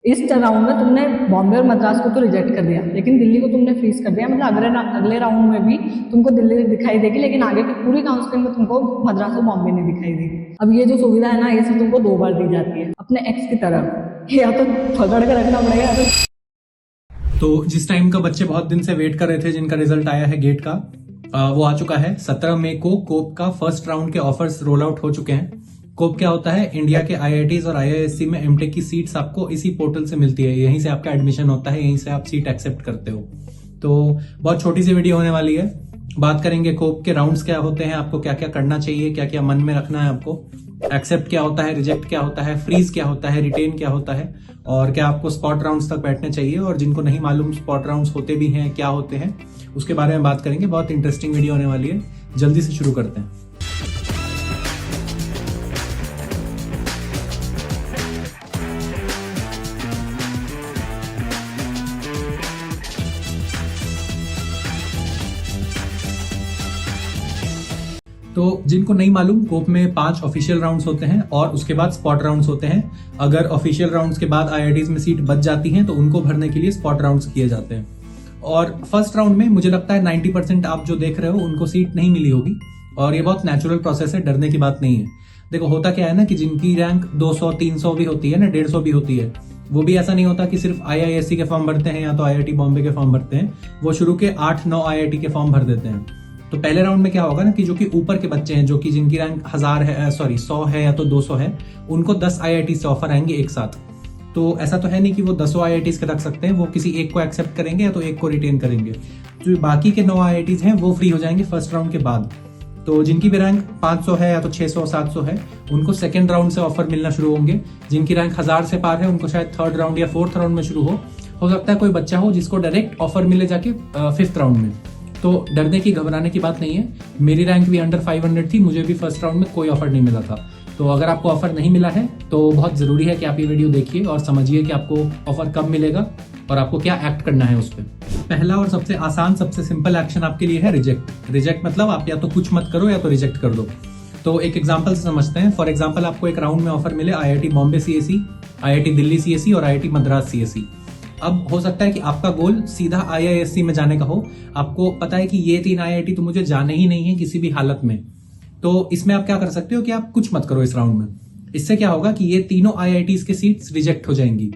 इस राउंड में तुमने बॉम्बे और मद्रास को तो रिजेक्ट कर दिया, लेकिन दिल्ली को तुमने फ्रीज कर दिया। मतलब अगले राउंड में भी तुमको दिल्ली दिखाई देगी, लेकिन आगे की पूरी काउंसलिंग में तुमको मद्रास और बॉम्बे नहीं दिखाई देगी। अब ये जो सुविधा है ना, ये सिर्फ तुमको 2 बार दी जाती है अपने एक्स की तरफ। या तो पकड़ के रखना पड़ेगा या तो जिस टाइम का बच्चे बहुत दिन से वेट कर रहे थे, जिनका रिजल्ट आया है गेट का, वो आ चुका है। 17 मई को कोप का फर्स्ट राउंड के ऑफर्स रोल आउट हो चुके हैं। कोप क्या होता है? इंडिया के आईआईटीज और आईआईएससी में एमटेक की सीट्स आपको इसी पोर्टल से मिलती है। यहीं से आपका एडमिशन होता है, यहीं से आप सीट एक्सेप्ट करते हो। तो बहुत छोटी सी वीडियो होने वाली है। बात करेंगे कोप के राउंड्स क्या होते हैं, आपको क्या क्या करना चाहिए, क्या क्या मन में रखना है आपको, एक्सेप्ट क्या होता है, रिजेक्ट क्या होता है, फ्रीज क्या होता है, रिटेन क्या होता है, और क्या आपको स्पॉट राउंड्स तक बैठने चाहिए, और जिनको नहीं मालूम स्पॉट राउंड्स होते भी हैं, क्या होते हैं, उसके बारे में बात करेंगे। बहुत इंटरेस्टिंग वीडियो होने वाली है। जल्दी से शुरू करते हैं। तो जिनको नहीं मालूम, कोप में 5 ऑफिशियल राउंड्स होते हैं और उसके बाद स्पॉट राउंड्स होते हैं। अगर ऑफिशियल राउंड्स के बाद आईआईटीज में सीट बच जाती हैं तो उनको भरने के लिए स्पॉट राउंड्स किए जाते हैं। और फर्स्ट राउंड में मुझे लगता है 90% आप जो देख रहे हो उनको सीट नहीं मिली होगी, और ये बहुत नेचुरल प्रोसेस है, डरने की बात नहीं है। देखो, होता क्या है ना कि जिनकी रैंक 200 300 भी होती है ना, 150 भी होती है, वो भी ऐसा नहीं होता कि सिर्फ आईआईएससी के फॉर्म भरते हैं या तो आईआईटी बॉम्बे के फॉर्म भरते हैं। वो शुरू के 8-9 आईआईटी के फॉर्म भर देते हैं। तो पहले राउंड में क्या होगा ना कि जो कि ऊपर के बच्चे हैं, जो कि जिनकी रैंक 100 है या तो 200 है, उनको 10 आईआईटी से ऑफर आएंगे एक साथ। तो ऐसा तो है नहीं कि वो 10 आईआईटीज के रख सकते हैं, वो किसी एक को एक्सेप्ट करेंगे या तो एक को रिटेन करेंगे। जो बाकी के 9 आईआईटीज हैं वो फ्री हो जाएंगे फर्स्ट राउंड के बाद। तो जिनकी भी रैंक 500 है या तो 600 700 है, उनको सेकेंड राउंड से ऑफर मिलना शुरू होंगे। जिनकी रैंक 1000 से पार है, उनको शायद थर्ड राउंड या फोर्थ राउंड में शुरू हो सकता है कोई बच्चा हो जिसको डायरेक्ट ऑफर मिले जाके फिफ्थ राउंड में। तो डरने की, घबराने की बात नहीं है। मेरी रैंक भी अंडर 500 थी, मुझे भी फर्स्ट राउंड में कोई ऑफर नहीं मिला था। तो अगर आपको ऑफर नहीं मिला है तो बहुत जरूरी है कि आप ये वीडियो देखिए और समझिए कि आपको ऑफर कब मिलेगा और आपको क्या एक्ट करना है उस पर। पहला और सबसे आसान, सबसे सिंपल एक्शन आपके लिए है रिजेक्ट। रिजेक्ट मतलब आप या तो कुछ मत करो या तो रिजेक्ट कर दो। तो एक एग्जाम्पल से समझते हैं। फॉर एग्जाम्पल, आपको एक राउंड में ऑफर मिले IIT Bombay CSE, IIT Delhi CSE और आईआईटी मद्रास सीएसई। अब हो सकता है कि आपका गोल सीधा आईआईएससी में जाने का हो। आपको पता है कि ये 3 आईआईटी तो मुझे जाने ही नहीं है किसी भी हालत में। तो इसमें आप क्या कर सकते हो कि आप कुछ मत करो इस राउंड में। इससे क्या होगा कि ये तीनों आईआईटीज के सीट्स रिजेक्ट हो जाएंगी।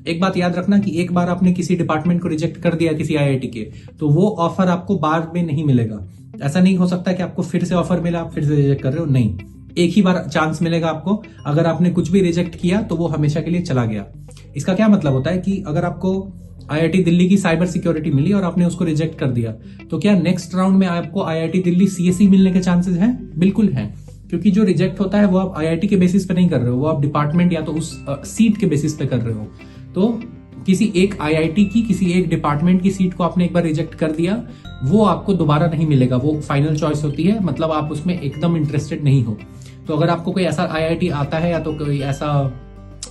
एक बात याद रखना कि एक बार आपने किसी डिपार्टमेंट को रिजेक्ट कर दिया किसी आईआईटी के, तो वो ऑफर आपको बार में नहीं मिलेगा। ऐसा नहीं हो सकता कि आपको फिर से ऑफर मिला, आप फिर से रिजेक्ट कर रहे हो, नहीं। एक ही बार चांस मिलेगा आपको। अगर आपने कुछ भी रिजेक्ट किया तो वो हमेशा के लिए चला गया। इसका क्या मतलब होता है कि अगर आपको आईआईटी दिल्ली की साइबर सिक्योरिटी मिली और आपने उसको रिजेक्ट कर दिया, तो क्या नेक्स्ट राउंड में आपको आईआईटी दिल्ली सीएसई मिलने के चांसेस हैं? बिल्कुल हैं, क्योंकि जो रिजेक्ट होता है वो आप आईआईटी के बेसिस पे नहीं कर रहे हो, वो आप डिपार्टमेंट या तो उस सीट के बेसिस पे कर रहे हो। तो किसी एक आईआईटी की, किसी एक डिपार्टमेंट की सीट को आपने एक बार रिजेक्ट कर दिया, वो आपको दोबारा नहीं मिलेगा। वो फाइनल चॉइस होती है, मतलब आप उसमें एकदम इंटरेस्टेड नहीं हो। तो अगर आपको कोई ऐसा आईआईटी आता है या तो कोई ऐसा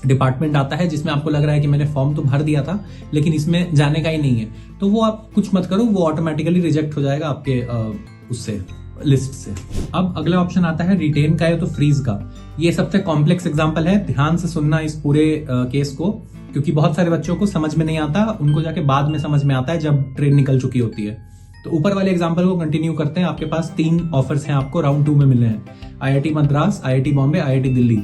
डिपार्टमेंट आता है जिसमें आपको लग रहा है कि मैंने फॉर्म तो भर दिया था लेकिन इसमें जाने का ही नहीं है, तो वो आप कुछ मत करो, वो ऑटोमेटिकली रिजेक्ट हो जाएगा आपके उससे, लिस्ट से। अब अगला ऑप्शन आता है रिटेन का या तो फ्रीज का। ये सबसे कॉम्प्लेक्स एग्जांपल है, ध्यान से सुनना इस पूरे केस को, क्योंकि बहुत सारे बच्चों को समझ में नहीं आता, उनको जाके बाद में समझ में आता है जब ट्रेन निकल चुकी होती है। तो ऊपर वाले एग्जांपल को कंटिन्यू करते हैं। आपके पास 3 ऑफर्स हैं, आपको राउंड 2 में मिले हैं, IIT Madras, IIT Bombay, IIT Delhi.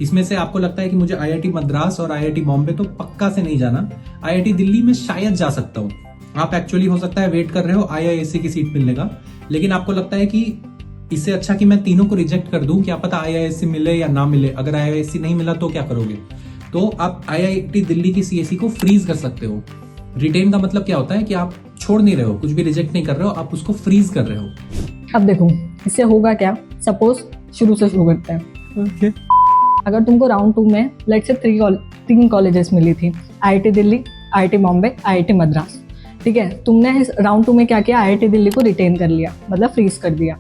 इसमें से आपको लगता है कि मुझे आईआईटी मद्रास और आईआईटी बॉम्बे तो पक्का से नहीं जाना, आईआईटी दिल्ली में शायद जा सकता हूँ। आप एक्चुअली हो सकता है वेट कर रहे हो आईआईएससी की सीट मिलने का, लेकिन आपको लगता है कि इससे अच्छा कि मैं तीनों को रिजेक्ट कर दूं, क्या पता आईआईएससी मिले या ना मिले। अगर आईआईएससी नहीं मिला तो क्या करोगे? तो आप आईआईटी दिल्ली की सीएसई को फ्रीज कर सकते हो। रिटेन का मतलब क्या होता है कि आप छोड़ नहीं रहे हो, कुछ भी रिजेक्ट नहीं कर रहे हो, आप उसको फ्रीज कर रहे हो। अब देखो इससे होगा क्या। सपोज शुरू से शुरू करते हैं। अगर तुमको राउंड 2 में लेट्स से 3 कॉलेजेस मिली थी, IIT Delhi, IIT Bombay, IIT Madras, ठीक है। तुमने राउंड 2 में क्या किया, आईआईटी दिल्ली को रिटेन कर लिया, मतलब फ्रीज कर दिया।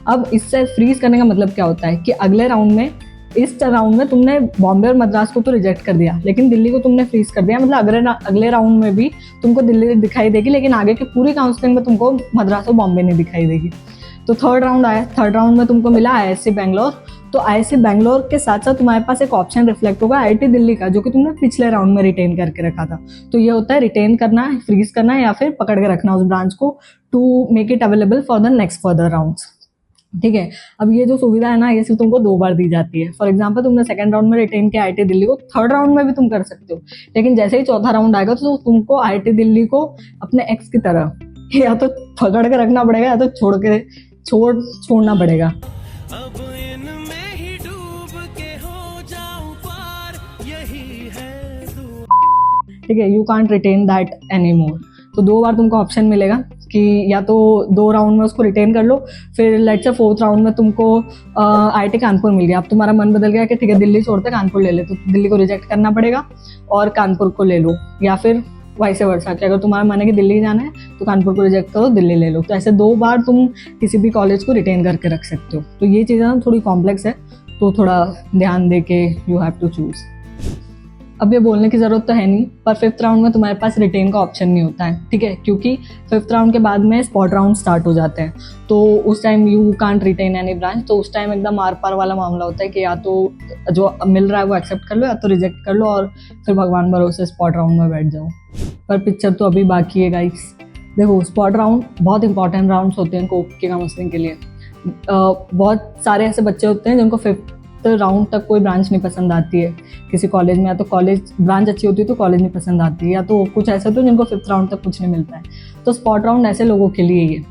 अब इससे फ्रीज करने का मतलब क्या होता है कि अगले राउंड में, इस राउंड में तुमने बॉम्बे और मद्रास को तो रिजेक्ट कर दिया, लेकिन दिल्ली को तुमने फ्रीज कर दिया। मतलब अगले राउंड में भी तुमको दिल्ली दिखाई देगी, लेकिन आगे की पूरी काउंसलिंग में तुमको मद्रास और बॉम्बे नहीं दिखाई देगी। तो थर्ड राउंड आया, थर्ड राउंड में तुमको मिला आईआईएससी बैंगलोर तो IISc बैंगलोर के साथ साथ तुम्हारे पास एक ऑप्शन रिफ्लेक्ट होगा IIT दिल्ली का, जो कि तुमने पिछले राउंड में रिटेन करके रखा था। तो ये होता है रिटेन करना, फ्रीज करना या फिर पकड़ के रखना उस ब्रांच को to make it available for the next further rounds. ठीक है, अब ये जो सुविधा है ना, ये सिर्फ तुमको 2 बार दी जाती है। फॉर एग्जांपल तुमने सेकंड राउंड में रिटेन किया IIT दिल्ली को, थर्ड राउंड में भी तुम कर सकते हो, लेकिन जैसे ही चौथा राउंड आएगा तो तुमको IIT दिल्ली को अपने एक्स की तरह या तो पकड़ के रखना पड़ेगा या तो छोड़ना पड़ेगा। अब इनमें ही डूब के हो जाऊं पार, यही है दुआ। ठीक है, you can't retain that any more. तो 2 बार तुमको ऑप्शन मिलेगा कि या तो 2 राउंड में उसको रिटेन कर लो, फिर लेट्स से 4th राउंड में तुमको IIT कानपुर मिल गया। अब तुम्हारा मन बदल गया कि ठीक है दिल्ली छोड़ते कानपुर ले ले, तो दिल्ली को रिजेक्ट करना पड़ेगा और कानपुर को ले लो, या फिर वाइस वर्सा कि अगर तुम्हारा मन है कि दिल्ली जाना है तो कानपुर को रिजेक्ट करो, दिल्ली ले लो। तो ऐसे 2 बार तुम किसी भी कॉलेज को रिटेन करके रख सकते हो। तो ये चीज़ें ना थोड़ी कॉम्प्लेक्स है, तो थोड़ा ध्यान दे के यू हैव टू चूज़। अब ये बोलने की ज़रूरत तो है नहीं, पर 5th राउंड में तुम्हारे पास रिटेन का ऑप्शन नहीं होता है। ठीक है, क्योंकि 5th राउंड के बाद में स्पॉट राउंड स्टार्ट हो जाते हैं, तो उस time you can't retain any branch. तो उस टाइम एकदम आर पार वाला मामला होता है कि या तो जो मिल रहा है वो एक्सेप्ट कर लो या तो रिजेक्ट कर लो और फिर भगवान भरोसे स्पॉट राउंड में बैठ जाओ। पर पिक्चर तो अभी बाकी है गाइस। देखो, स्पॉट राउंड बहुत इंपॉर्टेंट राउंड्स होते हैं कोप के काउंसलिंग के लिए। बहुत सारे ऐसे बच्चे होते हैं जिनको 5th राउंड तक कोई ब्रांच नहीं पसंद आती है किसी कॉलेज में, या तो कॉलेज ब्रांच अच्छी होती है तो कॉलेज नहीं पसंद आती है, या तो कुछ ऐसे होते हैं जिनको 5th राउंड तक कुछ नहीं मिलता है। तो स्पॉट राउंड ऐसे लोगों के लिए ही है।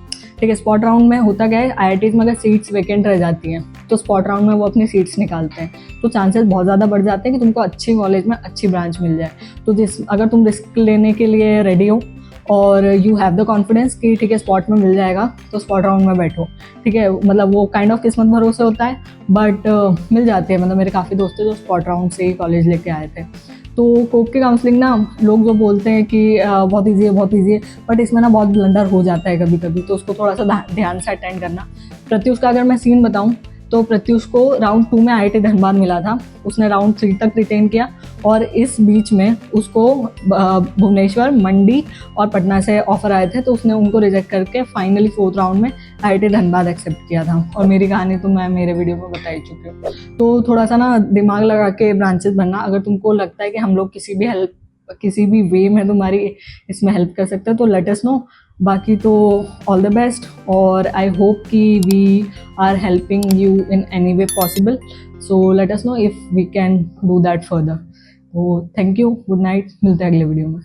ठीक है, स्पॉट राउंड में होता क्या है, IITs में अगर सीट्स वैकेंट रह जाती हैं तो स्पॉट राउंड में वो अपनी सीट्स निकालते हैं, तो चांसेस बहुत ज़्यादा बढ़ जाते हैं कि तुमको अच्छी कॉलेज में अच्छी ब्रांच मिल जाए। तो अगर तुम रिस्क लेने के लिए रेडी हो और यू हैव द कॉन्फिडेंस कि ठीक है स्पॉट में मिल जाएगा, तो स्पॉट राउंड में बैठो। ठीक है, मतलब वो काइंड ऑफ किस्मत भरोसे होता है, बट मिल जाते हैं। मतलब मेरे काफ़ी दोस्त हैं जो स्पॉट राउंड से ही कॉलेज लेके आए थे। तो कोप की काउंसलिंग ना, लोग जो बोलते हैं कि बहुत ईजी है बहुत ईजी है, बट इसमें ना बहुत ब्लंडर हो जाता है कभी कभी, तो उसको थोड़ा सा ध्यान से अटेंड करना। प्रत्युष का अगर मैं सीन बताऊँ तो प्रत्युष को राउंड 2 में IIT धनबाद मिला था, उसने राउंड 3 तक रिटेन किया और इस बीच में उसको भुवनेश्वर, मंडी और पटना से ऑफर आए थे, तो उसने उनको रिजेक्ट करके फाइनली 4th राउंड में IIT धनबाद एक्सेप्ट किया था। और मेरी कहानी तो मैं मेरे वीडियो में बता ही चुकी हूँ। तो थोड़ा सा ना दिमाग लगा के ब्रांचेस बनना। अगर तुमको लगता है कि हम लोग किसी भी वे में तुम्हारी इसमें हेल्प कर सकते हैं तो लेट अस नो। बाकी तो ऑल द बेस्ट, और आई होप कि we are helping you in any way possible. So let us know if we can do that further. तो थैंक यू, गुड नाइट, मिलते हैं अगले वीडियो में।